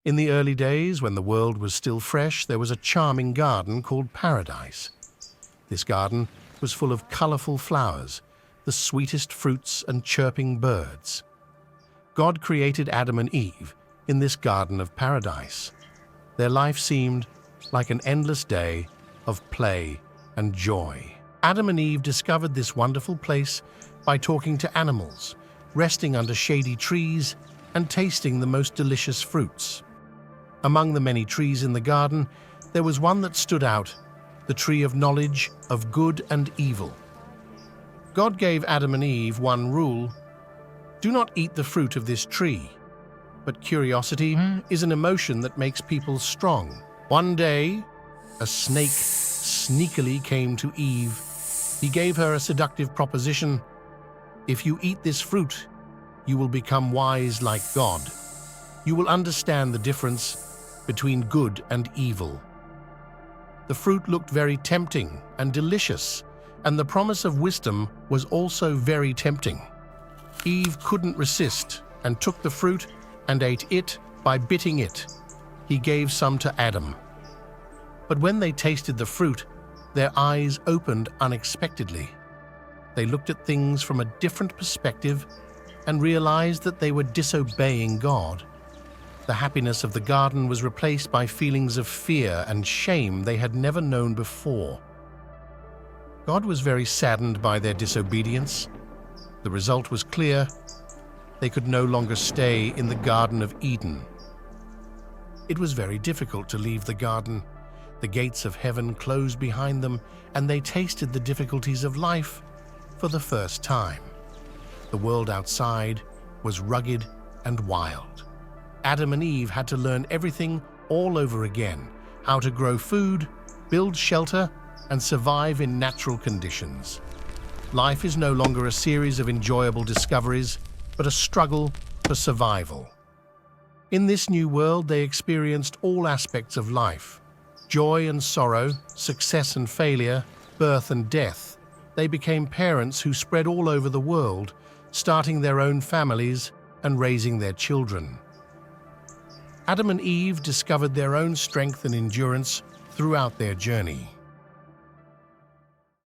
In the early days, when the world was still fresh, there was a charming garden called Paradise. This garden was full of colorful flowers, the sweetest fruits and chirping birds. God created Adam and Eve in this garden of paradise. Their life seemed like an endless day of play and joy. Adam and Eve discovered this wonderful place by talking to animals, resting under shady trees, and tasting the most delicious fruits. Among the many trees in the garden, there was one that stood out, the tree of knowledge of good and evil. God gave Adam and Eve one rule: do not eat the fruit of this tree. But curiosity is an emotion that makes people strong. One day, a snake sneakily came to Eve. He gave her a seductive proposition: if you eat this fruit, you will become wise like God. You will understand the difference between good and evil. The fruit looked very tempting and delicious, and the promise of wisdom was also very tempting. Eve couldn't resist and took the fruit and ate it by biting it. He gave some to Adam. But when they tasted the fruit, their eyes opened unexpectedly. They looked at things from a different perspective and realized that they were disobeying God. The happiness of the garden was replaced by feelings of fear and shame they had never known before. God was very saddened by their disobedience. The result was clear: they could no longer stay in the Garden of Eden. It was very difficult to leave the garden. The gates of heaven closed behind them, and they tasted the difficulties of life for the first time. The world outside was rugged and wild. Adam and Eve had to learn everything all over again: how to grow food, build shelter, and survive in natural conditions. Life is no longer a series of enjoyable discoveries, but a struggle for survival. In this new world, they experienced all aspects of life: joy and sorrow, success and failure, birth and death. They became parents who spread all over the world, starting their own families and raising their children. Adam and Eve discovered their own strength and endurance throughout their journey.